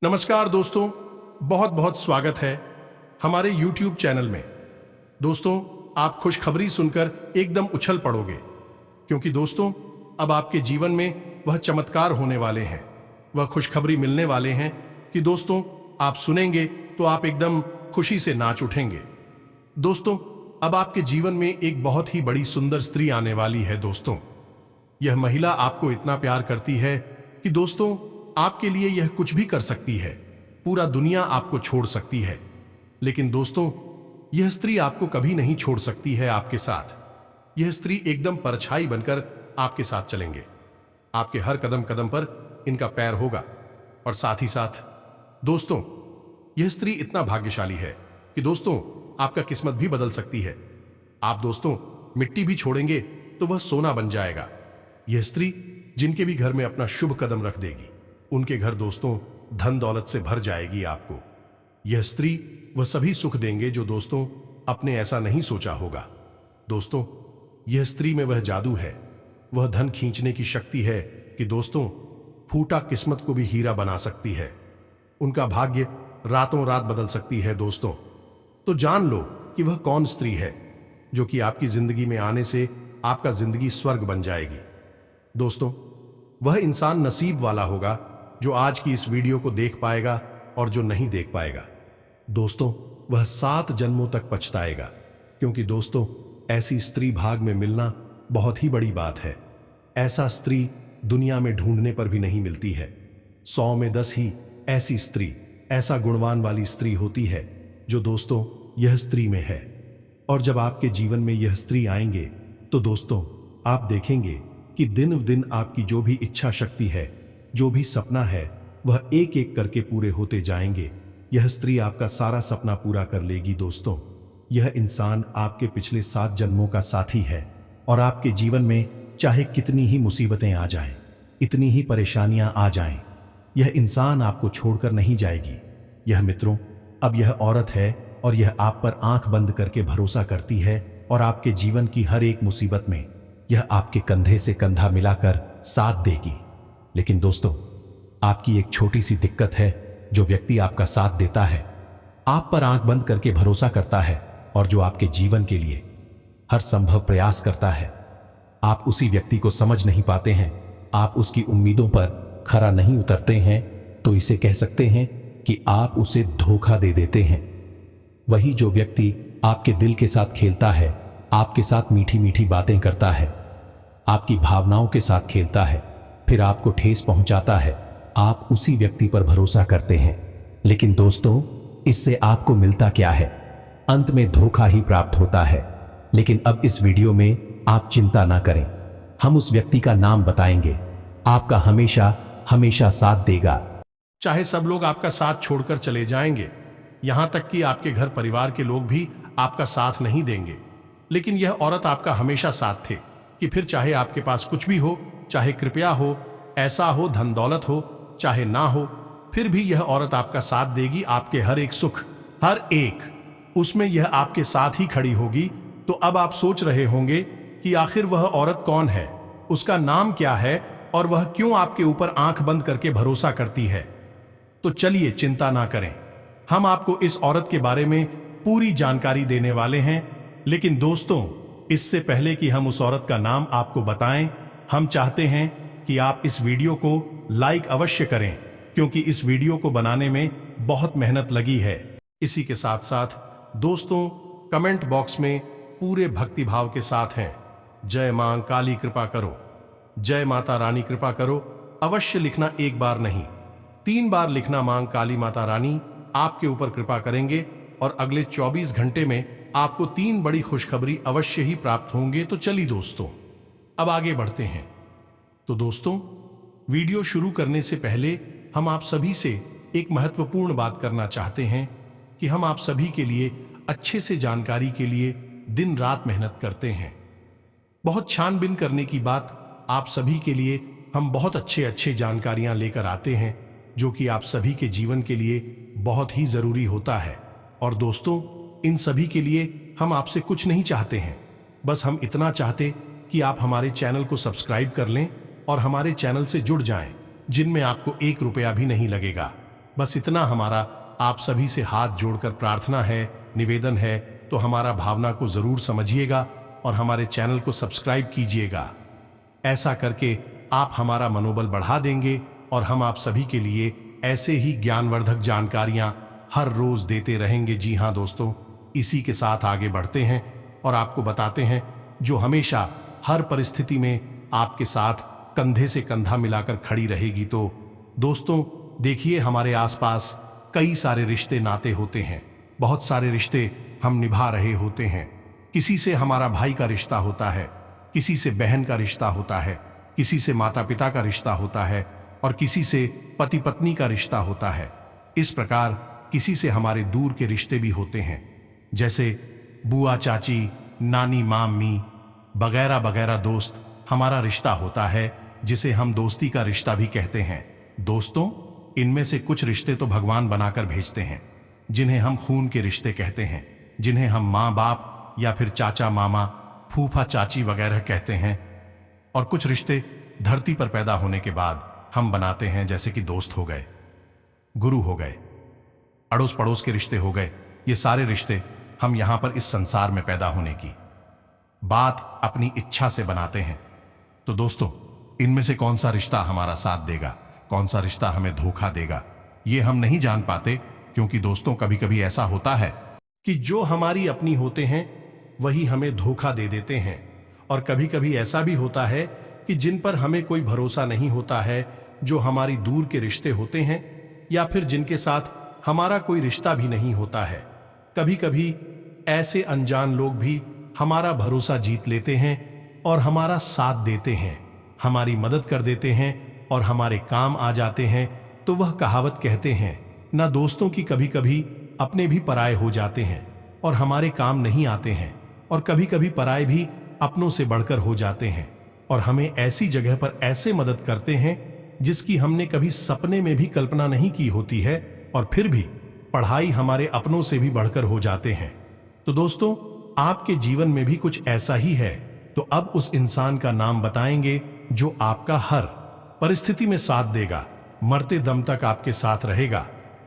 नमस्कार दोस्तों, बहुत बहुत स्वागत है हमारे YouTube चैनल में। दोस्तों, आप खुशखबरी सुनकर एकदम उछल पड़ोगे, क्योंकि दोस्तों अब आपके जीवन में वह चमत्कार होने वाले हैं, वह खुशखबरी मिलने वाले हैं कि दोस्तों आप सुनेंगे तो आप एकदम खुशी से नाच उठेंगे। दोस्तों, अब आपके जीवन में एक बहुत ही बड़ी सुंदर स्त्री आने वाली है। दोस्तों, यह महिला आपको इतना प्यार करती है कि दोस्तों आपके लिए यह कुछ भी कर सकती है, पूरा दुनिया आपको छोड़ सकती है, लेकिन दोस्तों यह स्त्री आपको कभी नहीं छोड़ सकती है। आपके साथ यह स्त्री एकदम परछाई बनकर आपके साथ चलेंगे। आपके हर कदम कदम पर इनका पैर होगा। और साथ ही साथ दोस्तों यह स्त्री इतना भाग्यशाली है कि दोस्तों आपका किस्मत भी बदल सकती है। आप दोस्तों मिट्टी भी छोड़ेंगे तो वह सोना बन जाएगा। यह स्त्री जिनके भी घर में अपना शुभ कदम रख देगी, उनके घर दोस्तों धन दौलत से भर जाएगी। आपको यह स्त्री वह सभी सुख देंगे जो दोस्तों अपने ऐसा नहीं सोचा होगा। दोस्तों यह स्त्री में वह जादू है, वह धन खींचने की शक्ति है कि दोस्तों फूटा किस्मत को भी हीरा बना सकती है। उनका भाग्य रातों रात बदल सकती है। दोस्तों तो जान लो कि वह कौन स्त्री है जो कि आपकी जिंदगी में आने से आपका जिंदगी स्वर्ग बन जाएगी। दोस्तों वह इंसान नसीब वाला होगा जो आज की इस वीडियो को देख पाएगा, और जो नहीं देख पाएगा दोस्तों वह 7 जन्मों तक पछताएगा, क्योंकि दोस्तों ऐसी स्त्री भाग में मिलना बहुत ही बड़ी बात है। ऐसा स्त्री दुनिया में ढूंढने पर भी नहीं मिलती है। 100 में 10 ही ऐसी स्त्री, ऐसा गुणवान वाली स्त्री होती है जो दोस्तों यह स्त्री में है। और जब आपके जीवन में यह स्त्री आएंगे तो दोस्तों आप देखेंगे कि दिन दिन आपकी जो भी इच्छा शक्ति है, जो भी सपना है, वह एक एक करके पूरे होते जाएंगे। यह स्त्री आपका सारा सपना पूरा कर लेगी। दोस्तों यह इंसान आपके पिछले 7 जन्मों का साथी है, और आपके जीवन में चाहे कितनी ही मुसीबतें आ जाएं, इतनी ही परेशानियां आ जाएं, यह इंसान आपको छोड़कर नहीं जाएगी। यह मित्रों अब यह औरत है, और यह आप पर आंख बंद करके भरोसा करती है, और आपके जीवन की हर एक मुसीबत में यह आपके कंधे से कंधा मिलाकर साथ देगी। लेकिन दोस्तों आपकी एक छोटी सी दिक्कत है। जो व्यक्ति आपका साथ देता है, आप पर आंख बंद करके भरोसा करता है, और जो आपके जीवन के लिए हर संभव प्रयास करता है, आप उसी व्यक्ति को समझ नहीं पाते हैं, आप उसकी उम्मीदों पर खरा नहीं उतरते हैं, तो इसे कह सकते हैं कि आप उसे धोखा दे देते हैं। वही जो व्यक्ति आपके दिल के साथ खेलता है, आपके साथ मीठी मीठी बातें करता है, आपकी भावनाओं के साथ खेलता है, फिर आपको ठेस पहुंचाता है, आप उसी व्यक्ति पर भरोसा करते हैं। लेकिन दोस्तों इससे आपको मिलता क्या है? अंत में धोखा ही प्राप्त होता है। लेकिन अब इस वीडियो में आप चिंता ना करें, हम उस व्यक्ति का नाम बताएंगे, आपका हमेशा हमेशा साथ देगा। चाहे सब लोग आपका साथ छोड़कर चले जाएंगे, यहां तक कि आपके घर परिवार के लोग भी आपका साथ नहीं देंगे, लेकिन यह औरत आपका हमेशा साथ थे कि फिर चाहे आपके पास कुछ भी हो, चाहे कृपया हो, ऐसा हो, धन दौलत हो, चाहे ना हो, फिर भी यह औरत आपका साथ देगी। आपके हर एक सुख, हर एक, उसमें यह आपके साथ ही खड़ी होगी। तो अब आप सोच रहे होंगे कि आखिर वह औरत कौन है, उसका नाम क्या है, और वह क्यों आपके ऊपर आंख बंद करके भरोसा करती है। तो चलिए चिंता ना करें, हम आपको इस औरत के बारे में पूरी जानकारी देने वाले हैं। लेकिन दोस्तों इससे पहले कि हम उस औरत का नाम आपको बताएं, हम चाहते हैं कि आप इस वीडियो को लाइक अवश्य करें, क्योंकि इस वीडियो को बनाने में बहुत मेहनत लगी है। इसी के साथ साथ दोस्तों कमेंट बॉक्स में पूरे भक्तिभाव के साथ हैं जय मां काली कृपा करो, जय माता रानी कृपा करो, अवश्य लिखना। 1 बार नहीं 3 बार लिखना। मां काली माता रानी आपके ऊपर कृपा करेंगे, और अगले 24 घंटे में आपको 3 बड़ी खुशखबरी अवश्य ही प्राप्त होंगे। तो चलिए दोस्तों अब आगे बढ़ते हैं। तो दोस्तों वीडियो शुरू करने से पहले हम आप सभी से एक महत्वपूर्ण बात करना चाहते हैं कि हम आप सभी के लिए अच्छे से जानकारी के लिए दिन रात मेहनत करते हैं। बहुत छानबीन करने की बात, आप सभी के लिए हम बहुत अच्छे जानकारियां लेकर आते हैं, जो कि आप सभी के जीवन के लिए बहुत ही जरूरी होता है। और दोस्तों इन सभी के लिए हम आपसे कुछ नहीं चाहते हैं, बस हम इतना चाहते कि आप हमारे चैनल को सब्सक्राइब कर लें और हमारे चैनल से जुड़ जाएं, जिनमें आपको 1 रुपया भी नहीं लगेगा। बस इतना हमारा आप सभी से हाथ जोड़कर प्रार्थना है, निवेदन है, तो हमारा भावना को जरूर समझिएगा और हमारे चैनल को सब्सक्राइब कीजिएगा। ऐसा करके आप हमारा मनोबल बढ़ा देंगे और हम आप सभी के लिए ऐसे ही ज्ञानवर्धक जानकारियां हर रोज देते रहेंगे। जी हाँ दोस्तों, इसी के साथ आगे बढ़ते हैं और आपको बताते हैं जो हमेशा हर परिस्थिति में आपके साथ कंधे से कंधा मिलाकर खड़ी रहेगी। तो दोस्तों देखिए, हमारे आसपास कई सारे रिश्ते नाते होते हैं, बहुत सारे रिश्ते हम निभा रहे होते हैं। किसी से हमारा भाई का रिश्ता होता है, किसी से बहन का रिश्ता होता है, किसी से माता पिता का रिश्ता होता है और किसी से पति पत्नी का रिश्ता होता है। इस प्रकार किसी से हमारे दूर के रिश्ते भी होते हैं, जैसे बुआ चाची, नानी मामी वगैरह वगैरह। दोस्त हमारा रिश्ता होता है जिसे हम दोस्ती का रिश्ता भी कहते हैं। दोस्तों, इनमें से कुछ रिश्ते तो भगवान बनाकर भेजते हैं, जिन्हें हम खून के रिश्ते कहते हैं, जिन्हें हम माँ बाप या फिर चाचा मामा, फूफा चाची वगैरह कहते हैं। और कुछ रिश्ते धरती पर पैदा होने के बाद हम बनाते हैं, जैसे कि दोस्त हो गए, गुरु हो गए, अड़ोस पड़ोस के रिश्ते हो गए। ये सारे रिश्ते हम यहां पर इस संसार में पैदा होने की बात अपनी इच्छा से बनाते हैं। तो दोस्तों, इनमें से कौन सा रिश्ता हमारा साथ देगा, कौन सा रिश्ता हमें धोखा देगा, ये हम नहीं जान पाते। क्योंकि दोस्तों कभी कभी ऐसा होता है कि जो हमारी अपनी होते हैं वही हमें धोखा दे देते हैं, और कभी कभी ऐसा भी होता है कि जिन पर हमें कोई भरोसा नहीं होता है, जो हमारी दूर के रिश्ते होते हैं या फिर जिनके साथ हमारा कोई रिश्ता भी नहीं होता है। कभी कभी ऐसे अनजान लोग भी हमारा भरोसा जीत लेते हैं और हमारा साथ देते हैं, हमारी मदद कर देते हैं और हमारे काम आ जाते हैं। तो वह कहावत कहते हैं ना, दोस्तों की कभी कभी अपने भी पराये हो जाते हैं और हमारे काम नहीं आते हैं, और कभी कभी पराये भी अपनों से बढ़कर हो जाते हैं और हमें ऐसी जगह पर ऐसे मदद करते हैं जिसकी हमने कभी सपने में भी कल्पना नहीं की होती है, और फिर भी पढ़ाई हमारे अपनों से भी बढ़कर हो जाते हैं। तो दोस्तों, आपके जीवन में भी कुछ ऐसा ही है, तो अब उस इंसान का नाम बताएंगे जो आपका हर परिस्थिति में साथ देगा, मरते दम तक आपके साथ रहेगा।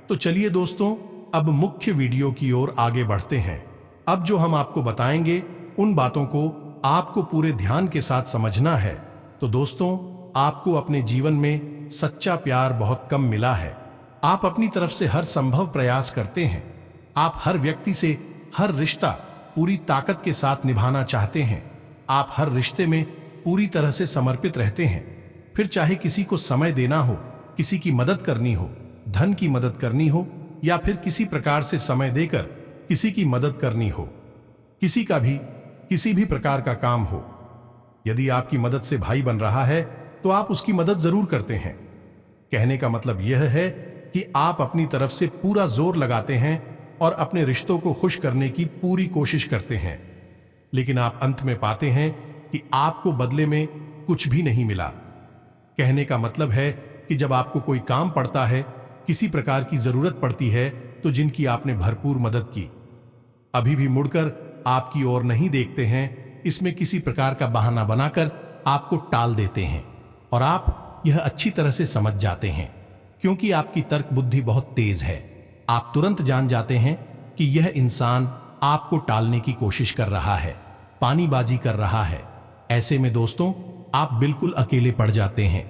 तो चलिए दोस्तों, अब मुख्य वीडियो की ओर आगे बढ़ते हैं। अब जो हम आपको बताएंगे उन बातों को आपको पूरे ध्यान के साथ समझना है। तो दोस्तों, आपको अपने जीवन में सच्चा प्यार बहुत कम मिला है। आप अपनी तरफ से हर संभव प्रयास करते हैं, आप हर व्यक्ति से हर रिश्ता पूरी ताकत के साथ निभाना चाहते हैं, आप हर रिश्ते में पूरी तरह से समर्पित रहते हैं। फिर चाहे किसी को समय देना हो, किसी की मदद करनी हो, धन की मदद करनी हो, या फिर किसी प्रकार से समय देकर किसी की मदद करनी हो, किसी का भी किसी भी प्रकार का काम हो। यदि आपकी मदद से भाई बन रहा है तो आप उसकी मदद जरूर करते हैं। कहने का मतलब यह है कि आप अपनी तरफ से पूरा जोर लगाते हैं और अपने रिश्तों को खुश करने की पूरी कोशिश करते हैं, लेकिन आप अंत में पाते हैं कि आपको बदले में कुछ भी नहीं मिला। कहने का मतलब है कि जब आपको कोई काम पड़ता है, किसी प्रकार की जरूरत पड़ती है, तो जिनकी आपने भरपूर मदद की अभी भी मुड़कर आपकी ओर नहीं देखते हैं। इसमें किसी प्रकार का बहाना बनाकर आपको टाल देते हैं, और आप यह अच्छी तरह से समझ जाते हैं, क्योंकि आपकी तर्क बुद्धि बहुत तेज है। आप तुरंत जान जाते हैं कि यह इंसान आपको टालने की कोशिश कर रहा है, पानीबाजी कर रहा है। ऐसे में दोस्तों, आप बिल्कुल अकेले पड़ जाते हैं।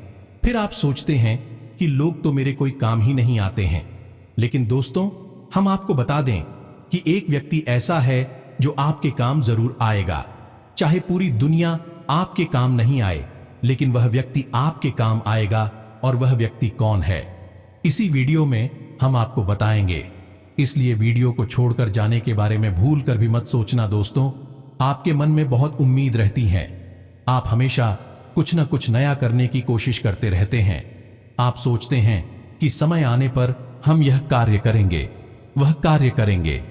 फिर आप सोचते हैं कि लोग तो मेरे कोई काम ही नहीं आते हैं। लेकिन दोस्तों, हम आपको बता दें कि एक व्यक्ति ऐसा है जो आपके काम जरूर आएगा। चाहे पूरी दुनिया आपके काम नहीं आए, लेकिन वह व्यक्ति आपके काम आएगा। और वह व्यक्ति कौन है, इसी वीडियो में हम आपको बताएंगे। इसलिए वीडियो को छोड़कर जाने के बारे में भूल कर भी मत सोचना। दोस्तों, आपके मन में बहुत उम्मीद रहती है, आप हमेशा कुछ न कुछ नया करने की कोशिश करते रहते हैं। आप सोचते हैं कि समय आने पर हम यह कार्य करेंगे, वह कार्य करेंगे।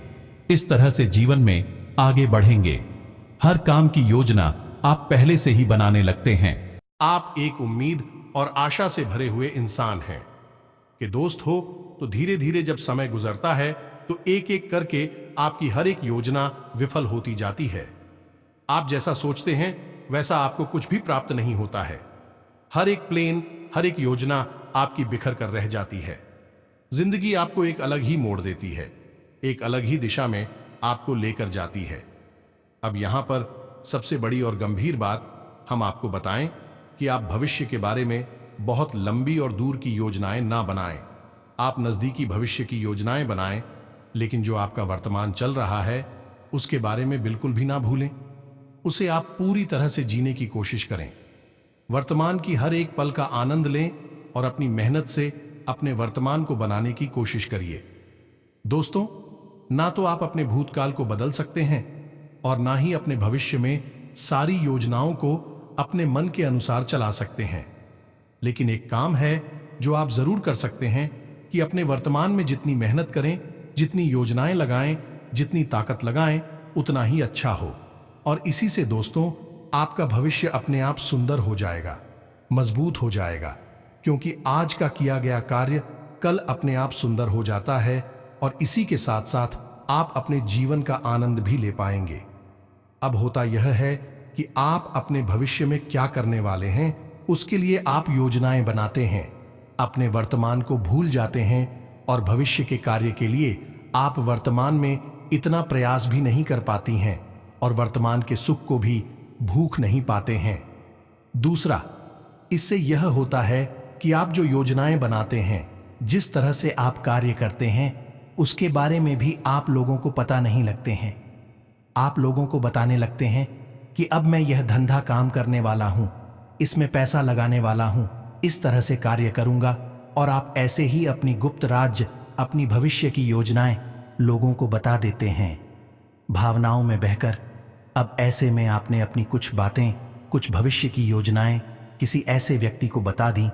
इस तरह से जीवन में आगे बढ़ेंगे। हर काम की योजना आप पहले से ही बनाने लगते हैं। आप एक उम्मीद और आशा से भरे हुए इंसान हैं कि दोस्त हो तो धीरे धीरे जब समय गुजरता है तो एक एक करके आपकी हर एक योजना विफल होती जाती है। आप जैसा सोचते हैं वैसा आपको कुछ भी प्राप्त नहीं होता है। हर एक प्लान, हर एक योजना आपकी बिखर कर रह जाती है। जिंदगी आपको एक अलग ही मोड़ देती है, एक अलग ही दिशा में आपको लेकर जाती है। अब यहां पर सबसे बड़ी और गंभीर बात हम आपको बताएं कि आप भविष्य के बारे में बहुत लंबी और दूर की योजनाएं ना बनाएं। आप नजदीकी भविष्य की योजनाएं बनाएं, लेकिन जो आपका वर्तमान चल रहा है उसके बारे में बिल्कुल भी ना भूलें। उसे आप पूरी तरह से जीने की कोशिश करें। वर्तमान की हर एक पल का आनंद लें और अपनी मेहनत से अपने वर्तमान को बनाने की कोशिश करिए। दोस्तों, ना तो आप अपने भूतकाल को बदल सकते हैं और ना ही अपने भविष्य में सारी योजनाओं को अपने मन के अनुसार चला सकते हैं। लेकिन एक काम है जो आप जरूर कर सकते हैं कि अपने वर्तमान में जितनी मेहनत करें, जितनी योजनाएं लगाएं, जितनी ताकत लगाएं, उतना ही अच्छा हो। और इसी से दोस्तों, आपका भविष्य अपने आप सुंदर हो जाएगा, मजबूत हो जाएगा, क्योंकि आज का किया गया कार्य कल अपने आप सुंदर हो जाता है और इसी के साथ साथ आप अपने जीवन का आनंद भी ले पाएंगे। अब होता यह है कि आप अपने भविष्य में क्या करने वाले हैं, उसके लिए आप योजनाएं बनाते हैं, अपने वर्तमान को भूल जाते हैं और भविष्य के कार्य के लिए आप वर्तमान में इतना प्रयास भी नहीं कर पाती हैं और वर्तमान के सुख को भी भूख नहीं पाते हैं। दूसरा, इससे यह होता है कि आप जो योजनाएं बनाते हैं, जिस तरह से आप कार्य करते हैं, उसके बारे में भी आप लोगों को पता नहीं लगते हैं। आप लोगों को बताने लगते हैं कि अब मैं यह धंधा काम करने वाला हूं, इसमें पैसा लगाने वाला हूं, इस तरह से कार्य करूंगा, और आप ऐसे ही अपनी गुप्त राज, अपनी भविष्य की योजनाएं लोगों को बता देते हैं, भावनाओं में बहकर। अब ऐसे में आपने अपनी कुछ बातें, कुछ भविष्य की योजनाएं किसी ऐसे व्यक्ति को बता दी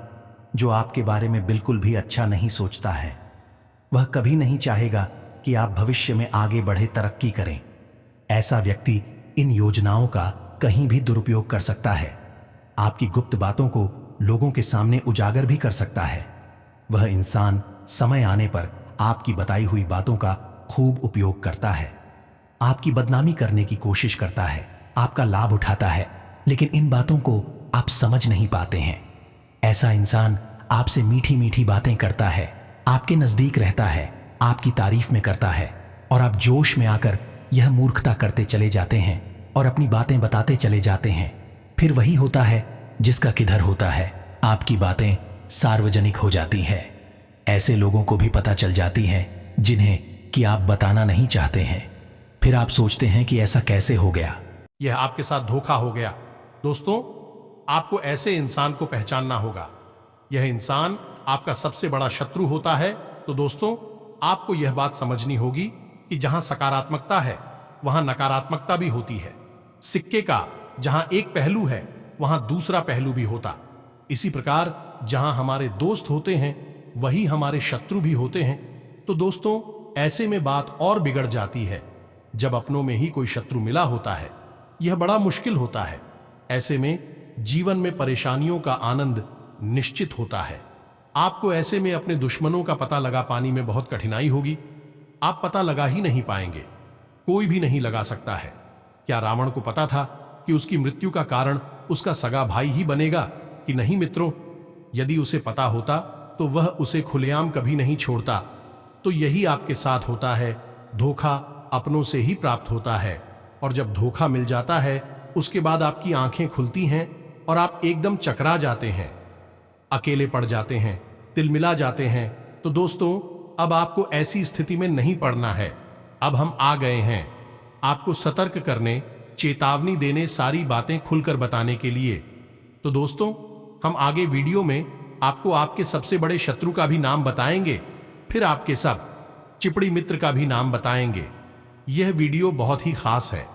जो आपके बारे में बिल्कुल भी अच्छा नहीं सोचता है। वह कभी नहीं चाहेगा कि आप भविष्य में आगे बढ़े, तरक्की करें। ऐसा व्यक्ति इन योजनाओं का कहीं भी दुरुपयोग कर सकता है, आपकी गुप्त बातों को लोगों के सामने उजागर भी कर सकता है। वह इंसान समय आने पर आपकी बताई हुई बातों का खूब उपयोग करता है, आपकी बदनामी करने की कोशिश करता है, आपका लाभ उठाता है, लेकिन इन बातों को आप समझ नहीं पाते हैं। ऐसा इंसान आपसे मीठी मीठी बातें करता है, आपके नजदीक रहता है, आपकी तारीफ में करता है, और आप जोश में आकर यह मूर्खता करते चले जाते हैं और अपनी बातें बताते चले जाते हैं। फिर वही होता है जिसका किधर होता है, आपकी बातें सार्वजनिक हो जाती हैं। ऐसे लोगों को भी पता चल जाती हैं जिन्हें कि आप बताना नहीं चाहते हैं। फिर आप सोचते हैं कि ऐसा कैसे हो गया, यह आपके साथ धोखा हो गया। दोस्तों, आपको ऐसे इंसान को पहचानना होगा। यह इंसान आपका सबसे बड़ा शत्रु होता है। तो दोस्तों, आपको यह बात समझनी होगी कि जहां सकारात्मकता है वहां नकारात्मकता भी होती है। सिक्के का जहां एक पहलू है वहां दूसरा पहलू भी होता। इसी प्रकार जहां हमारे दोस्त होते हैं वही हमारे शत्रु भी होते हैं। तो दोस्तों, ऐसे में बात और बिगड़ जाती है जब अपनों में ही कोई शत्रु मिला होता है। यह बड़ा मुश्किल होता है। ऐसे में जीवन में परेशानियों का आनंद निश्चित होता है। आपको ऐसे में अपने दुश्मनों का पता लगा पाने में बहुत कठिनाई होगी। आप पता लगा ही नहीं पाएंगे, कोई भी नहीं लगा सकता है। क्या रावण को पता था कि उसकी मृत्यु का कारण उसका सगा भाई ही बनेगा कि नहीं मित्रों? यदि उसे पता होता तो वह उसे खुलेआम कभी नहीं छोड़ता। तो यही आपके साथ होता है। धोखा अपनों से ही प्राप्त होता है, और जब धोखा मिल जाता है उसके बाद आपकी आंखें खुलती हैं और आप एकदम चकरा जाते हैं, अकेले पड़ जाते हैं, तिलमिला जाते हैं। तो दोस्तों, अब आपको ऐसी स्थिति में नहीं पड़ना है। अब हम आ गए हैं आपको सतर्क करने, चेतावनी देने, सारी बातें खुलकर बताने के लिए। तो दोस्तों, हम आगे वीडियो में आपको आपके सबसे बड़े शत्रु का भी नाम बताएंगे, फिर आपके सब चिपड़ी मित्र का भी नाम बताएंगे। यह वीडियो बहुत ही खास है,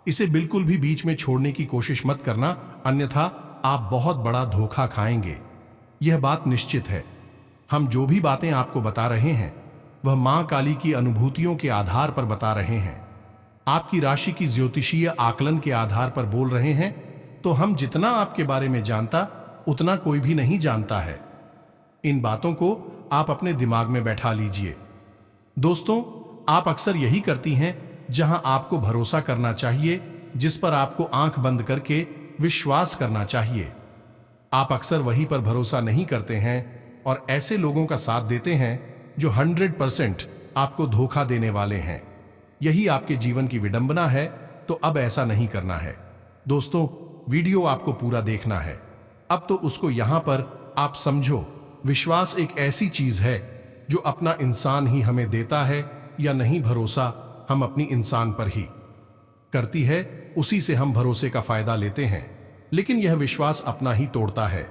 इसे बिल्कुल भी बीच में छोड़ने की कोशिश मत करना, अन्यथा आप बहुत बड़ा धोखा खाएंगे। यह बात निश्चित है। हम जो भी बातें आपको बता रहे हैं वह मां काली की अनुभूतियों के आधार पर बता रहे हैं, आपकी राशि की ज्योतिषीय आकलन के आधार पर बोल रहे हैं। तो हम जितना आपके बारे में जानता उतना कोई भी नहीं जानता है। इन बातों को आप अपने दिमाग में बैठा लीजिए। दोस्तों, आप अक्सर यही करती हैं जहां आपको भरोसा करना चाहिए, जिस पर आपको आंख बंद करके विश्वास करना चाहिए। आप अक्सर वही पर भरोसा नहीं करते हैं और ऐसे लोगों का साथ देते हैं जो 100% आपको धोखा देने वाले हैं। यही आपके जीवन की विडंबना है, तो अब ऐसा नहीं करना है। दोस्तों, वीडियो आपको पूरा देखना है। अब तो उसको यहां पर आप समझो। विश्वास एक ऐसी चीज है जो अपना इंसान ही हमें देता है, या नहीं भरोसा हम अपनी इंसान पर ही करती है, उसी से हम भरोसे का फायदा लेते हैं। लेकिन यह विश्वास अपना ही तोड़ता है।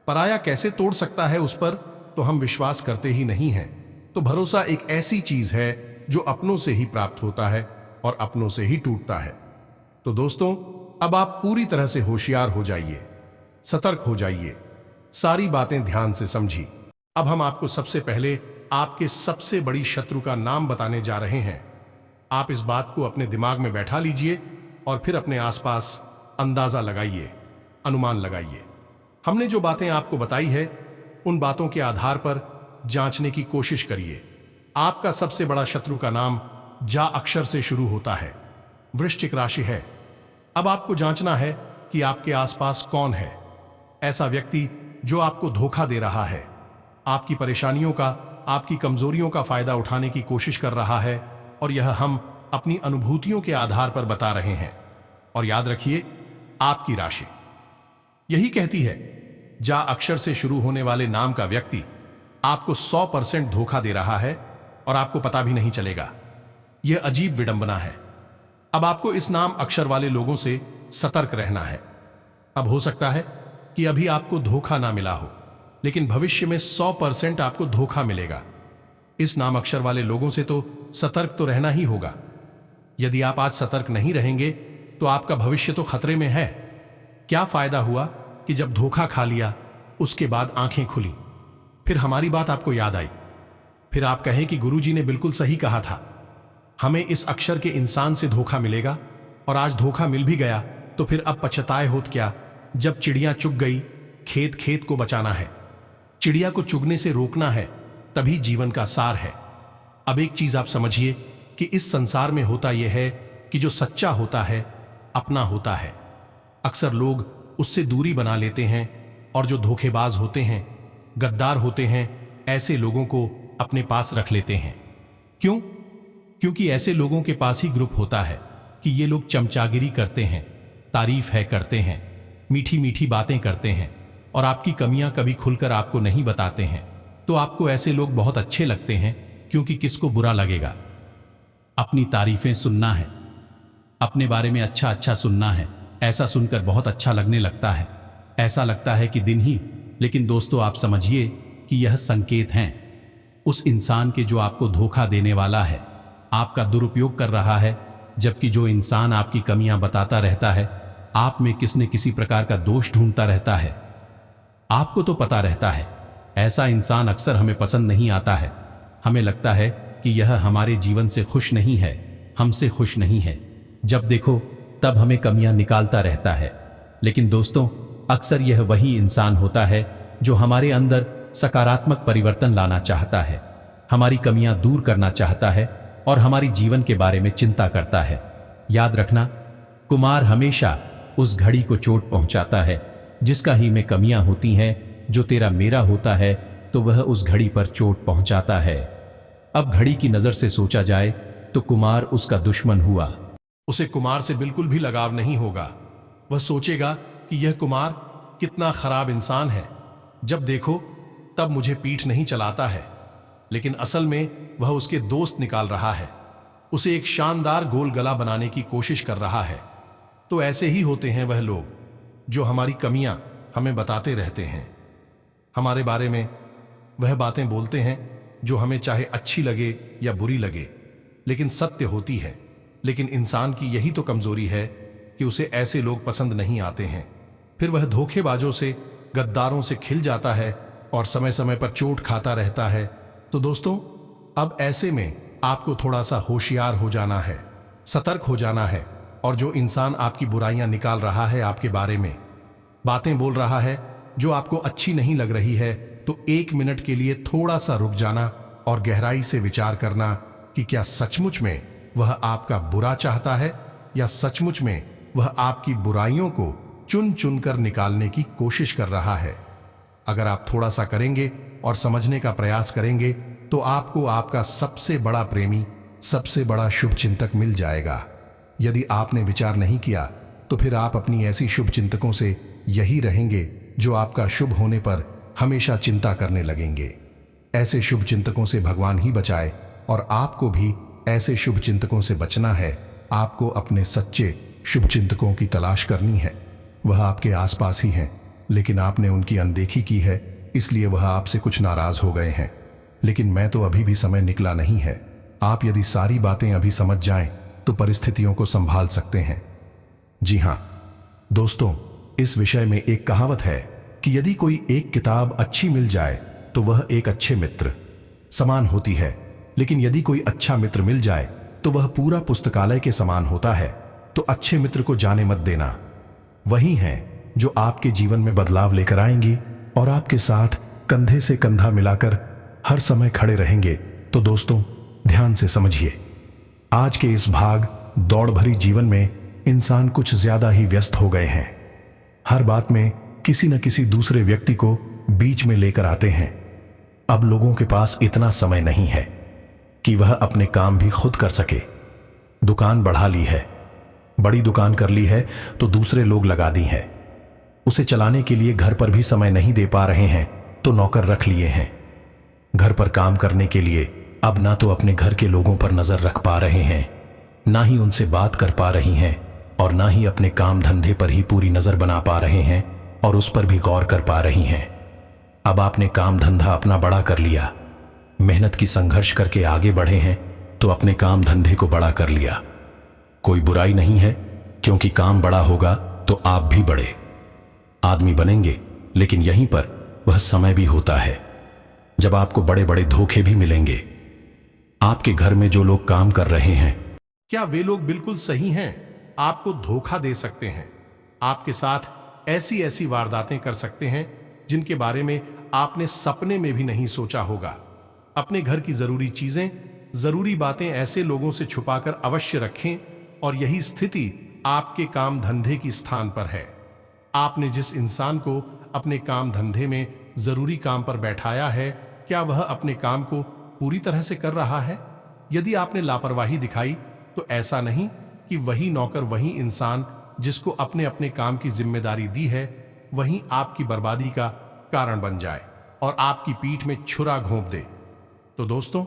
पराया कैसे तोड़ सकता है उस पर, तो हम विश्वास करते ही नहीं हैं। तो भरोसा एक ऐसी चीज है जो अपनों से ही प्राप्त होता है और अपनों से ही टूटता है। तो दोस्तों, अब आप पूरी तरह से होशियार हो जाइए, सतर्क हो जाइए, सारी बातें ध्यान से समझी। अब हम आपको सबसे पहले आपके सबसे बड़ी शत्रु का नाम बताने जा रहे हैं। आप इस बात को अपने दिमाग में बैठा लीजिए और फिर अपने आसपास अंदाजा लगाइए, अनुमान लगाइए। हमने जो बातें आपको बताई है, उन बातों के आधार पर जांचने की कोशिश करिए। आपका सबसे बड़ा शत्रु का नाम जा अक्षर से शुरू होता है, वृश्चिक राशि है। अब आपको जांचना है कि आपके आसपास कौन है ऐसा व्यक्ति जो आपको धोखा दे रहा है, आपकी परेशानियों का, आपकी कमजोरियों का फायदा उठाने की कोशिश कर रहा है, और यह हम अपनी अनुभूतियों के आधार पर बता रहे हैं। और याद रखिए, आपकी राशि यही कहती है। जा अक्षर से शुरू होने वाले नाम का व्यक्ति आपको 100% धोखा दे रहा है और आपको पता भी नहीं चलेगा। यह अजीब विडंबना है। अब आपको इस नाम अक्षर वाले लोगों से सतर्क रहना है। अब हो सकता है कि अभी आपको धोखा ना मिला हो, लेकिन भविष्य में 100% आपको धोखा मिलेगा। इस नाम अक्षर वाले लोगों से तो सतर्क तो रहना ही होगा। यदि आप आज सतर्क नहीं रहेंगे तो आपका भविष्य तो खतरे में है। क्या फायदा हुआ कि जब धोखा खा लिया, उसके बाद आंखें खुली, फिर हमारी बात आपको याद आई, फिर आप कहें कि गुरुजी ने बिल्कुल सही कहा था, हमें इस अक्षर के इंसान से धोखा मिलेगा, और आज धोखा मिल भी गया तो फिर अब पछताए होत क्या। जब चिड़िया चुग गई, खेत खेत को बचाना है, चिड़िया को चुगने से रोकना है, तभी जीवन का सार है। अब एक चीज आप समझिए कि इस संसार में होता यह है कि जो सच्चा होता है अपना होता है। अक्सर लोग उससे दूरी बना लेते हैं, और जो धोखेबाज होते हैं, गद्दार होते हैं, ऐसे लोगों को अपने पास रख लेते हैं। क्यों? क्योंकि ऐसे लोगों के पास ही ग्रुप होता है कि ये लोग चमचागिरी करते हैं, तारीफ है करते हैं, मीठी मीठी बातें करते हैं, और आपकी कमियां कभी खुलकर आपको नहीं बताते हैं। तो आपको ऐसे लोग बहुत अच्छे लगते हैं, क्योंकि किसको बुरा लगेगा। अपनी तारीफें सुनना है, अपने बारे में अच्छा अच्छा सुनना है, ऐसा सुनकर बहुत अच्छा लगने लगता है। ऐसा लगता है कि दिन ही। लेकिन दोस्तों, आप समझिए कि यह संकेत हैं उस इंसान के जो आपको धोखा देने वाला है, आपका दुरुपयोग कर रहा है। जबकि जो इंसान आपकी कमियां बताता रहता है, आप में किसी न किसी प्रकार का दोष ढूंढता रहता है, आपको तो पता रहता है, ऐसा इंसान अक्सर हमें पसंद नहीं आता है। हमें लगता है कि यह हमारे जीवन से खुश नहीं है, हमसे खुश नहीं है। जब देखो तब हमें कमियां निकालता रहता है। लेकिन दोस्तों, अक्सर यह वही इंसान होता है जो हमारे अंदर सकारात्मक परिवर्तन लाना चाहता है, हमारी कमियां दूर करना चाहता है, और हमारी जीवन के बारे में चिंता करता है। याद रखना, कुमार हमेशा उस घड़ी को चोट पहुंचाता है जिसका ही में कमियां होती हैं। जो तेरा मेरा होता है तो वह उस घड़ी पर चोट पहुंचाता है। अब घड़ी की नजर से सोचा जाए तो कुमार उसका दुश्मन हुआ। उसे कुमार से बिल्कुल भी लगाव नहीं होगा। वह सोचेगा कि यह कुमार कितना खराब इंसान है, जब देखो तब मुझे पीठ नहीं चलाता है। लेकिन असल में वह उसके दोस्त निकाल रहा है, उसे एक शानदार गोल गला बनाने की कोशिश कर रहा है। तो ऐसे ही होते हैं वह लोग जो हमारी कमियां हमें बताते रहते हैं, हमारे बारे में वह बातें बोलते हैं जो हमें चाहे अच्छी लगे या बुरी लगे, लेकिन सत्य होती है। लेकिन इंसान की यही तो कमजोरी है कि उसे ऐसे लोग पसंद नहीं आते हैं। फिर वह धोखेबाजों से, गद्दारों से खिल जाता है और समय समय पर चोट खाता रहता है। तो दोस्तों, अब ऐसे में आपको थोड़ा सा होशियार हो जाना है, सतर्क हो जाना है। और जो इंसान आपकी बुराइयां निकाल रहा है, आपके बारे में बातें बोल रहा है जो आपको अच्छी नहीं लग रही है, तो 1 मिनट के लिए थोड़ा सा रुक जाना और गहराई से विचार करना कि क्या सचमुच में वह आपका बुरा चाहता है, या सचमुच में वह आपकी बुराइयों को चुन चुन कर निकालने की कोशिश कर रहा है। अगर आप थोड़ा सा करेंगे और समझने का प्रयास करेंगे तो आपको आपका सबसे बड़ा प्रेमी, सबसे बड़ा शुभ चिंतक मिल जाएगा। यदि आपने विचार नहीं किया तो फिर आप अपनी ऐसी शुभ चिंतकों से यही रहेंगे जो आपका शुभ होने पर हमेशा चिंता करने लगेंगे। ऐसे शुभ चिंतकों से भगवान ही बचाए, और आपको भी ऐसे शुभ चिंतकों से बचना है। आपको अपने सच्चे शुभ चिंतकों की तलाश करनी है। वह आपके आसपास ही हैं, लेकिन आपने उनकी अनदेखी की है, इसलिए वह आपसे कुछ नाराज हो गए हैं। लेकिन मैं तो अभी भी समय निकला नहीं है। आप यदि सारी बातें अभी समझ जाएं तो परिस्थितियों को संभाल सकते हैं। जी हां दोस्तों, इस विषय में एक कहावत है कि यदि कोई एक किताब अच्छी मिल जाए तो वह एक अच्छे मित्र समान होती है, लेकिन यदि कोई अच्छा मित्र मिल जाए तो वह पूरा पुस्तकालय के समान होता है। तो अच्छे मित्र को जाने मत देना। वही हैं जो आपके जीवन में बदलाव लेकर आएंगी और आपके साथ कंधे से कंधा मिलाकर हर समय खड़े रहेंगे। तो दोस्तों, ध्यान से समझिए, आज के इस भाग दौड़ भरी जीवन में इंसान कुछ ज्यादा ही व्यस्त हो गए हैं। हर बात में किसी न किसी दूसरे व्यक्ति को बीच में लेकर आते हैं। अब लोगों के पास इतना समय नहीं है कि वह अपने काम भी खुद कर सके। दुकान बढ़ा ली है, बड़ी दुकान कर ली है तो दूसरे लोग लगा दी है। उसे चलाने के लिए घर पर भी समय नहीं दे पा रहे हैं तो नौकर रख लिए हैं। घर पर काम करने के लिए अब ना तो अपने घर के लोगों पर नजर रख पा रहे हैं, ना ही उनसे बात कर पा रही हैं, और ना ही अपने काम धंधे पर ही पूरी नजर बना पा रहे हैं और उस पर भी गौर कर पा रही हैं। अब आपने काम धंधा अपना बड़ा कर लिया, मेहनत की संघर्ष करके आगे बढ़े हैं तो अपने काम धंधे को बड़ा कर लिया। कोई बुराई नहीं है, क्योंकि काम बड़ा होगा तो आप भी बड़े आदमी बनेंगे। लेकिन यहीं पर वह समय भी होता है जब आपको बड़े बड़े धोखे भी मिलेंगे। आपके घर में जो लोग काम कर रहे हैं, क्या वे लोग बिल्कुल सही हैं? आपको धोखा दे सकते हैं, आपके साथ ऐसी ऐसी वारदातें कर सकते हैं जिनके बारे में आपने सपने में भी नहीं सोचा होगा। अपने घर की जरूरी चीजें, जरूरी बातें ऐसे लोगों से छुपाकर अवश्य रखें, और यही स्थिति आपके काम धंधे की स्थान पर है। आपने जिस इंसान को अपने काम धंधे में जरूरी काम पर बैठाया है, क्या वह अपने काम को पूरी तरह से कर रहा है? यदि आपने लापरवाही दिखाई तो ऐसा नहीं कि वही नौकर, वही इंसान जिसको अपने अपने काम की जिम्मेदारी दी है, वही आपकी बर्बादी का कारण बन जाए और आपकी पीठ में छुरा घोंप दे। तो दोस्तों,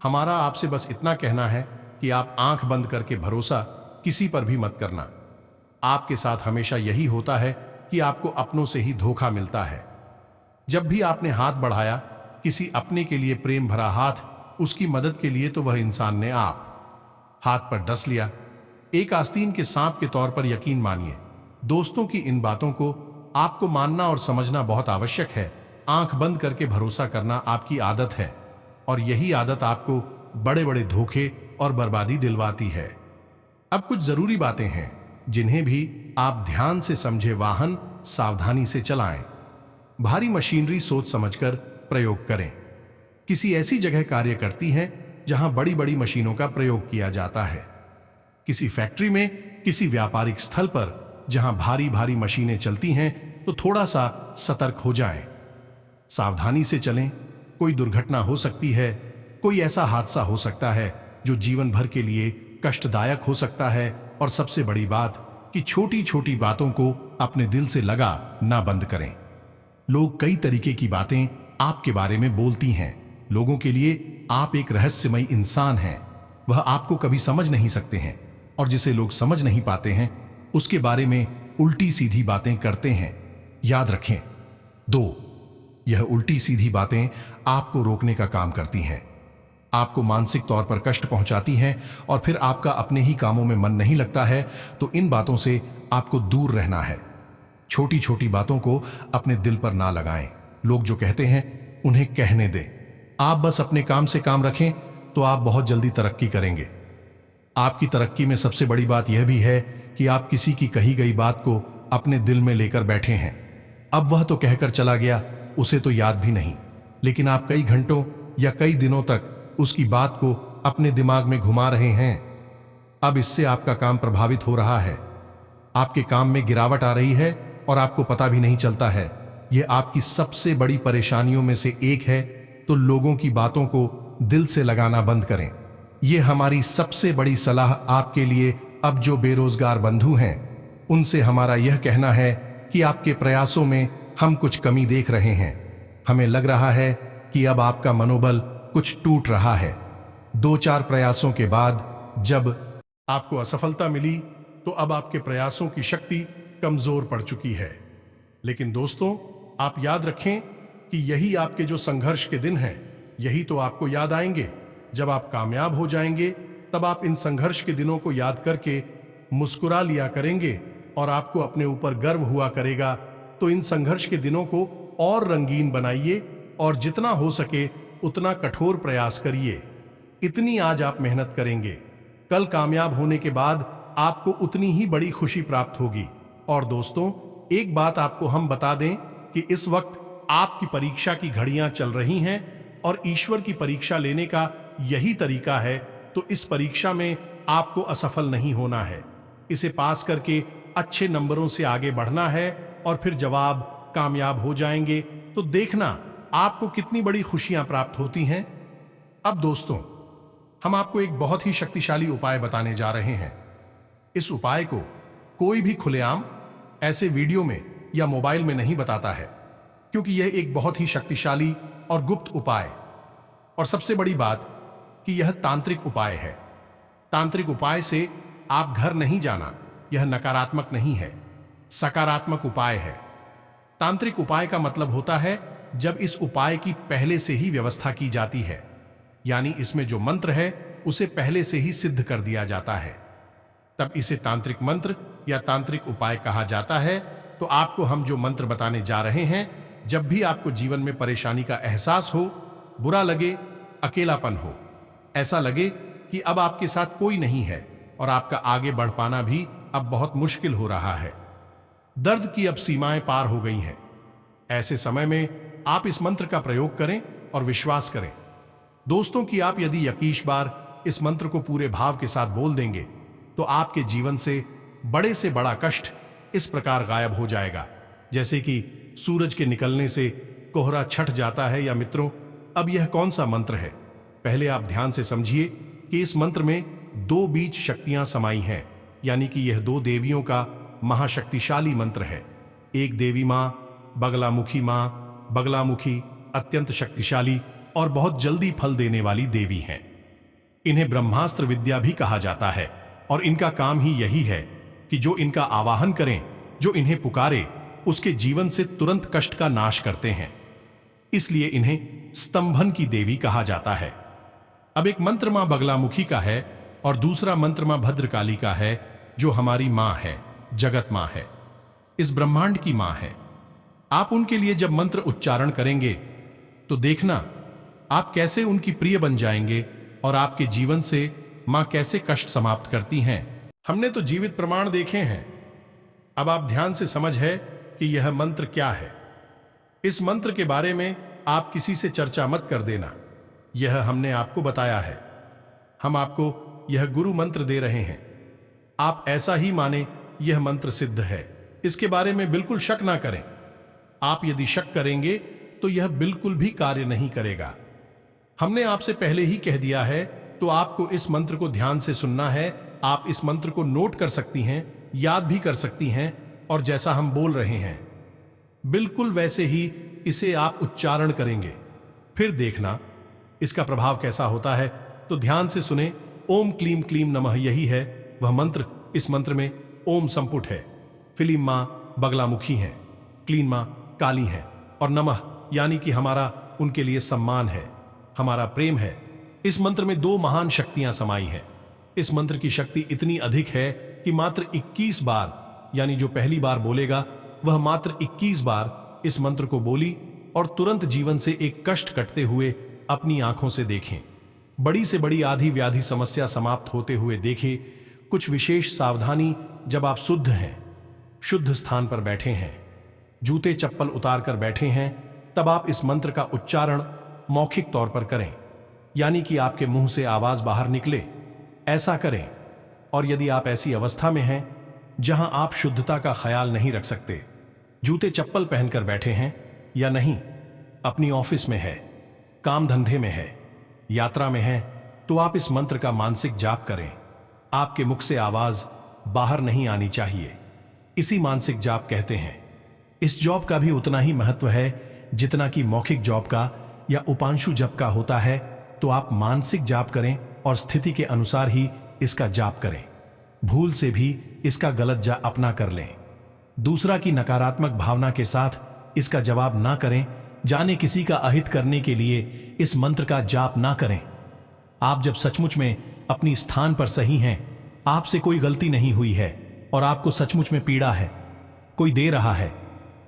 हमारा आपसे बस इतना कहना है कि आप आंख बंद करके भरोसा किसी पर भी मत करना। आपके साथ हमेशा यही होता है कि आपको अपनों से ही धोखा मिलता है। जब भी आपने हाथ बढ़ाया किसी अपने के लिए प्रेम भरा हाथ, उसकी मदद के लिए, तो वह इंसान ने आप हाथ पर डस लिया। एक आस्तीन के सांप के तौर पर यकीन मानिए। दोस्तों की इन बातों को आपको मानना और समझना बहुत आवश्यक है। आंख बंद करके भरोसा करना आपकी आदत है, और यही आदत आपको बड़े बड़े धोखे और बर्बादी दिलवाती है। अब कुछ जरूरी बातें हैं जिन्हें भी आप ध्यान से समझे। वाहन सावधानी से चलाएं। भारी मशीनरी सोच समझकर प्रयोग करें। किसी ऐसी जगह कार्य करती हैं जहां बड़ी बड़ी मशीनों का प्रयोग किया जाता है। किसी फैक्ट्री में, किसी व्यापारिक स्थल पर जहां भारी भारी मशीनें चलती हैं, तो थोड़ा सा सतर्क हो जाएं। सावधानी से चलें। कोई दुर्घटना हो सकती है, कोई ऐसा हादसा हो सकता है जो जीवन भर के लिए कष्टदायक हो सकता है। और सबसे बड़ी बात कि छोटी छोटी बातों को अपने दिल से लगा ना बंद करें। लोग कई तरीके की बातें आपके बारे में बोलती हैं। लोगों के लिए आप एक रहस्यमयी इंसान हैं। वह आपको कभी समझ नहीं सकते हैं, और जिसे लोग समझ नहीं पाते हैं उसके बारे में उल्टी सीधी बातें करते हैं। याद रखें, 2, यह उल्टी सीधी बातें आपको रोकने का काम करती हैं, आपको मानसिक तौर पर कष्ट पहुंचाती हैं, और फिर आपका अपने ही कामों में मन नहीं लगता है। तो इन बातों से आपको दूर रहना है। छोटी छोटी बातों को अपने दिल पर ना लगाएं। लोग जो कहते हैं उन्हें कहने दें। आप बस अपने काम से काम रखें तो आप बहुत जल्दी तरक्की करेंगे। आपकी तरक्की में सबसे बड़ी बात यह भी है कि आप किसी की कही गई बात को अपने दिल में लेकर बैठे हैं। अब वह तो कहकर चला गया, उसे तो याद भी नहीं, लेकिन आप कई घंटों या कई दिनों तक उसकी बात को अपने दिमाग में घुमा रहे हैं। अब इससे आपका काम प्रभावित हो रहा है, आपके काम में गिरावट आ रही है और आपको पता भी नहीं चलता है। यह आपकी सबसे बड़ी परेशानियों में से एक है तो लोगों की बातों को दिल से लगाना बंद करें। ये हमारी सबसे बड़ी सलाह आपके लिए। अब जो बेरोजगार बंधु हैं, उनसे हमारा यह कहना है कि आपके प्रयासों में हम कुछ कमी देख रहे हैं। हमें लग रहा है कि अब आपका मनोबल कुछ टूट रहा है। 2-4 प्रयासों के बाद जब आपको असफलता मिली तो अब आपके प्रयासों की शक्ति कमजोर पड़ चुकी है। लेकिन दोस्तों, आप याद रखें कि यही आपके जो संघर्ष के दिन हैं, यही तो आपको याद आएंगे। जब आप कामयाब हो जाएंगे, तब आप इन संघर्ष के दिनों को याद करके मुस्कुरा लिया करेंगे और आपको अपने ऊपर गर्व हुआ करेगा। तो इन संघर्ष के दिनों को और रंगीन बनाइए और जितना हो सके उतना कठोर प्रयास करिए। इतनी आज आप मेहनत करेंगे, कल कामयाब होने के बाद आपको उतनी ही बड़ी खुशी प्राप्त होगी। और दोस्तों, एक बात आपको हम बता दें कि इस वक्त आपकी परीक्षा की घड़ियां चल रही हैं और ईश्वर की परीक्षा लेने का यही तरीका है। तो इस परीक्षा में आपको असफल नहीं होना है, इसे पास करके अच्छे नंबरों से आगे बढ़ना है और फिर जब आप कामयाब हो जाएंगे तो देखना आपको कितनी बड़ी खुशियां प्राप्त होती हैं। अब दोस्तों, हम आपको एक बहुत ही शक्तिशाली उपाय बताने जा रहे हैं। इस उपाय को कोई भी खुलेआम ऐसे वीडियो में या मोबाइल में नहीं बताता है, क्योंकि यह एक बहुत ही शक्तिशाली और गुप्त उपाय, और सबसे बड़ी बात कि यह तांत्रिक उपाय है। तांत्रिक उपाय से आप घर नहीं जाना, यह नकारात्मक नहीं है, सकारात्मक उपाय है। तांत्रिक उपाय का मतलब होता है जब इस उपाय की पहले से ही व्यवस्था की जाती है, यानी इसमें जो मंत्र है उसे पहले से ही सिद्ध कर दिया जाता है, तब इसे तांत्रिक मंत्र या तांत्रिक उपाय कहा जाता है। तो आपको हम जो मंत्र बताने जा रहे हैं, जब भी आपको जीवन में परेशानी का एहसास हो, बुरा लगे, अकेलापन हो, ऐसा लगे कि अब आपके साथ कोई नहीं है और आपका आगे बढ़ पाना भी अब बहुत मुश्किल हो रहा है, दर्द की अब सीमाएं पार हो गई हैं, ऐसे समय में आप इस मंत्र का प्रयोग करें और विश्वास करें दोस्तों कि आप यदि 21 बार इस मंत्र को पूरे भाव के साथ बोल देंगे तो आपके जीवन से बड़ा कष्ट इस प्रकार गायब हो जाएगा, जैसे कि सूरज के निकलने से कोहरा छट जाता है। या मित्रों, अब यह कौन सा मंत्र है? पहले आप ध्यान से समझिए कि इस मंत्र में 2 बीज शक्तियां समाई हैं, यानी कि यह 2 देवियों का महाशक्तिशाली मंत्र है। एक देवी मां बगलामुखी अत्यंत शक्तिशाली और बहुत जल्दी फल देने वाली देवी हैं। इन्हें ब्रह्मास्त्र विद्या भी कहा जाता है और इनका काम ही यही है कि जो इनका आवाहन करें, जो इन्हें पुकारे, उसके जीवन से तुरंत कष्ट का नाश करते हैं। इसलिए इन्हें स्तंभन की देवी कहा जाता है। अब एक मंत्र मां बगलामुखी का है और दूसरा मंत्र मां भद्रकाली का है, जो हमारी मां है, जगत मां है, इस ब्रह्मांड की मां है। आप उनके लिए जब मंत्र उच्चारण करेंगे तो देखना आप कैसे उनकी प्रिय बन जाएंगे और आपके जीवन से मां कैसे कष्ट समाप्त करती हैं। हमने तो जीवित प्रमाण देखे हैं। अब आप ध्यान से समझ है कि यह मंत्र क्या है। इस मंत्र के बारे में आप किसी से चर्चा मत कर देना, यह हमने आपको बताया है। हम आपको यह गुरु मंत्र दे रहे हैं, आप ऐसा ही माने यह मंत्र सिद्ध है, इसके बारे में बिल्कुल शक ना करें। आप यदि शक करेंगे तो यह बिल्कुल भी कार्य नहीं करेगा। हमने आपसे पहले ही कह दिया है, तो आपको इस मंत्र को ध्यान से सुनना है। आप इस मंत्र को नोट कर सकती हैं, याद भी कर सकती हैं, और जैसा हम बोल रहे हैं बिल्कुल वैसे ही इसे आप उच्चारण करेंगे। फिर देखना इसका प्रभाव कैसा होता है। तो ध्यान से सुने। ओम क्लीम क्लीम नमः, यही है वह मंत्र। इस मंत्र में ओम संपुट है, फिलीम मां बगलामुखी हैं, क्लीन मां काली हैं, और नमः यानी कि हमारा उनके लिए सम्मान है, हमारा प्रेम है। इस मंत्र में 2 महान शक्तियां समाई हैं। इस मंत्र की शक्ति इतनी अधिक है कि मात्र 21 बार, यानी जो पहली बार बोलेगा वह मात्र 21 बार इस मंत्र को बोली और तुरंत जीवन से एक कष्ट कटते हुए अपनी आंखों से देखें। बड़ी से बड़ी आधी व्याधि समस्या समाप्त होते हुए देखें। कुछ विशेष सावधानी, जब आप शुद्ध हैं, शुद्ध स्थान पर बैठे हैं, जूते चप्पल उतार कर बैठे हैं, तब आप इस मंत्र का उच्चारण मौखिक तौर पर करें, यानी कि आपके मुंह से आवाज बाहर निकले, ऐसा करें। और यदि आप ऐसी अवस्था में हैं जहां आप शुद्धता का ख्याल नहीं रख सकते, जूते चप्पल पहनकर बैठे हैं या नहीं, अपनी ऑफिस में है काम धंधे में है, यात्रा में है, तो आप इस मंत्र का मानसिक जाप करें। आपके मुख से आवाज बाहर नहीं आनी चाहिए, इसी मानसिक जाप कहते हैं। इस जॉब का भी उतना ही महत्व है जितना कि मौखिक जॉब का या उपांशु जप का होता है। तो आप मानसिक जाप करें और स्थिति के अनुसार ही इसका जाप करें। भूल से भी इसका गलत जाप अपना कर लें। दूसरा की नकारात्मक भावना के साथ इसका जवाब ना करें। जाने किसी का अहित करने के लिए इस मंत्र का जाप ना करें। आप जब सचमुच में अपनी स्थान पर सही हैं, आपसे कोई गलती नहीं हुई है और आपको सचमुच में पीड़ा है, कोई दे रहा है,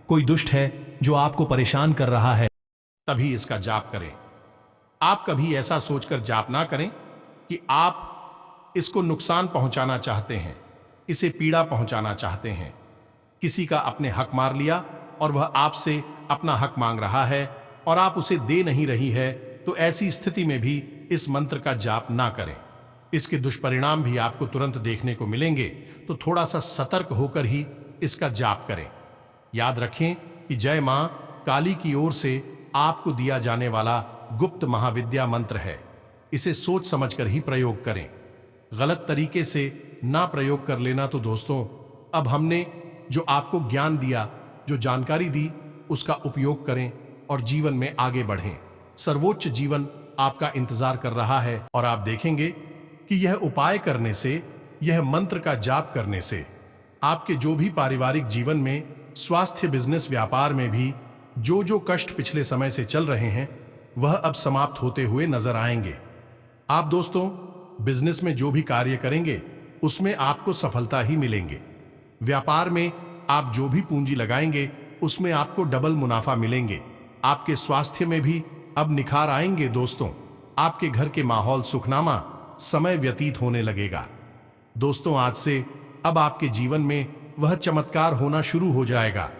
कोई दुष्ट है जो आपको परेशान कर रहा है, तभी इसका जाप करें। आप कभी ऐसा सोचकर जाप ना करें कि आप इसको नुकसान पहुंचाना चाहते हैं, इसे पीड़ा पहुंचाना चाहते हैं। किसी का अपने हक मार लिया और वह आपसे अपना हक मांग रहा है और आप उसे दे नहीं रही है, तो ऐसी स्थिति में भी इस मंत्र का जाप ना करें। इसके दुष्परिणाम भी आपको तुरंत देखने को मिलेंगे, तो थोड़ा सा सतर्क होकर ही इसका जाप करें। याद रखें कि जय मां काली की ओर से आपको दिया जाने वाला गुप्त महाविद्या मंत्र है। इसे सोच समझकर ही प्रयोग करें। गलत तरीके से ना प्रयोग कर लेना। तो दोस्तों, अब हमने जो आपको ज्ञान दिया, जो जानकारी दी, उसका उपयोग करें और जीवन में आगे बढ़ें। सर्वोच्च जीवन आपका इंतजार कर रहा है और आप देखेंगे कि यह उपाय करने से, यह मंत्र का जाप करने से आपके जो भी पारिवारिक जीवन में, स्वास्थ्य, बिजनेस, व्यापार में भी जो कष्ट पिछले समय से चल रहे हैं, वह अब समाप्त होते हुए नजर आएंगे। आप दोस्तों, बिजनेस में जो भी कार्य करेंगे उसमें आपको सफलता ही मिलेंगे। व्यापार में आप जो भी पूंजी लगाएंगे उसमें आपको डबल मुनाफा मिलेंगे। आपके स्वास्थ्य में भी अब निखार आएंगे। दोस्तों, आपके घर के माहौल सुखनामा समय व्यतीत होने लगेगा। दोस्तों, आज से अब आपके जीवन में वह चमत्कार होना शुरू हो जाएगा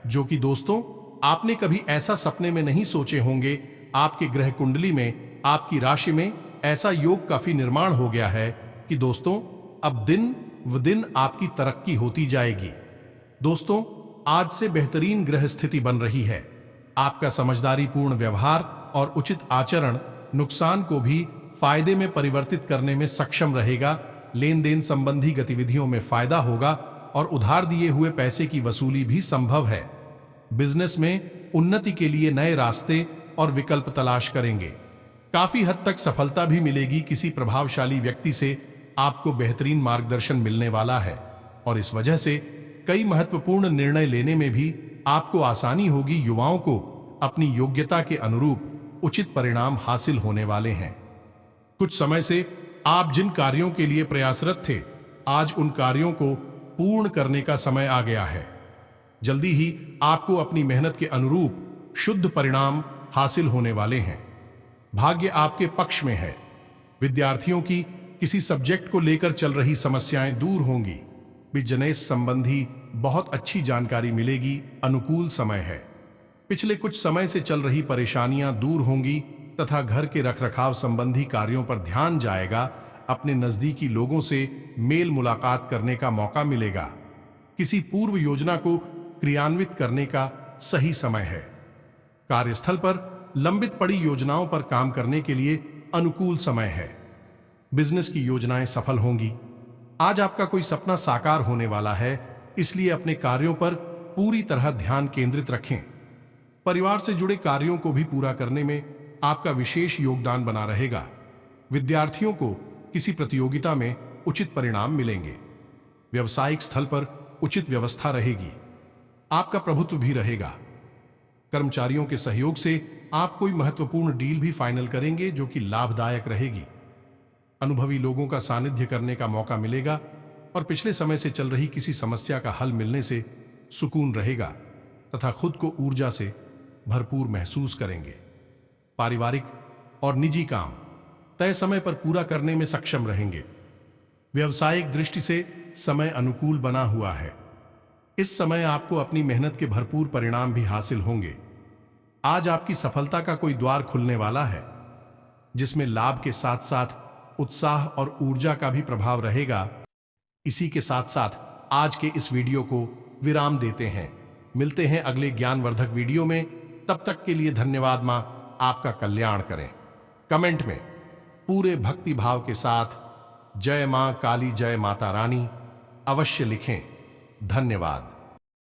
जो कि दोस्तों आपने कभी ऐसा सपने में नहीं सोचे होंगे। आपके ग्रह कुंडली में, आपकी राशि में ऐसा योग काफी निर्माण हो गया है कि दोस्तों अब दिन व दिन आपकी तरक्की होती जाएगी। दोस्तों, आज से बेहतरीन ग्रह स्थिति बन रही है। आपका समझदारी पूर्ण व्यवहार और उचित आचरण नुकसान को भी फायदे में परिवर्तित करने में सक्षम रहेगा। लेन देन संबंधी गतिविधियों में फायदा होगा और उधार दिए हुए पैसे की वसूली भी संभव है। बिजनेस में उन्नति के लिए नए रास्ते और विकल्प तलाश करेंगे। काफी हद तक सफलता भी मिलेगी। किसी प्रभावशाली व्यक्ति से आपको बेहतरीन मार्गदर्शन मिलने वाला है और इस वजह से कई महत्वपूर्ण निर्णय लेने में भी आपको आसानी होगी। युवाओं को अपनी योग्यता के अनुरूप उचित परिणाम हासिल होने वाले हैं। कुछ समय से आप जिन कार्यों के लिए प्रयासरत थे, आज उन कार्यों को पूर्ण करने का समय आ गया है। जल्दी ही आपको अपनी मेहनत के अनुरूप शुद्ध परिणाम हासिल होने वाले हैं। भाग्य आपके पक्ष में है। विद्यार्थियों की किसी सब्जेक्ट को लेकर चल रही समस्याएं दूर होंगी। बिजनेस संबंधी बहुत अच्छी जानकारी मिलेगी। अनुकूल समय है। पिछले कुछ समय से चल रही परेशानियां दूर होंगी तथा घर के रखरखाव संबंधी कार्यों पर ध्यान जाएगा। अपने नजदीकी लोगों से मेल मुलाकात करने का मौका मिलेगा। किसी पूर्व योजना को क्रियान्वित करने का सही समय है। कार्यस्थल पर लंबित पड़ी योजनाओं पर काम करने के लिए अनुकूल समय है। बिजनेस की योजनाएं सफल होंगी। आज आपका कोई सपना साकार होने वाला है, इसलिए अपने कार्यों पर पूरी तरह ध्यान केंद्रित रखें। परिवार से जुड़े कार्यों को भी पूरा करने में आपका विशेष योगदान बना रहेगा। विद्यार्थियों को किसी प्रतियोगिता में उचित परिणाम मिलेंगे। व्यवसायिक स्थल पर उचित व्यवस्था रहेगी। आपका प्रभुत्व भी रहेगा। कर्मचारियों के सहयोग से आप कोई महत्वपूर्ण डील भी फाइनल करेंगे जो कि लाभदायक रहेगी। अनुभवी लोगों का सानिध्य करने का मौका मिलेगा और पिछले समय से चल रही किसी समस्या का हल मिलने से सुकून रहेगा तथा खुद को ऊर्जा से भरपूर महसूस करेंगे। पारिवारिक और निजी काम तय समय पर पूरा करने में सक्षम रहेंगे। व्यवसायिक दृष्टि से समय अनुकूल बना हुआ है। इस समय आपको अपनी मेहनत के भरपूर परिणाम भी हासिल होंगे। आज आपकी सफलता का कोई द्वार खुलने वाला है जिसमें लाभ के साथ साथ उत्साह और ऊर्जा का भी प्रभाव रहेगा। इसी के साथ साथ आज के इस वीडियो को विराम देते हैं। मिलते हैं अगले ज्ञानवर्धक वीडियो में। तब तक के लिए धन्यवाद मां। आपका कल्याण करें। कमेंट में पूरे भक्ति भाव के साथ जय मां काली, जय माता रानी अवश्य लिखें। धन्यवाद।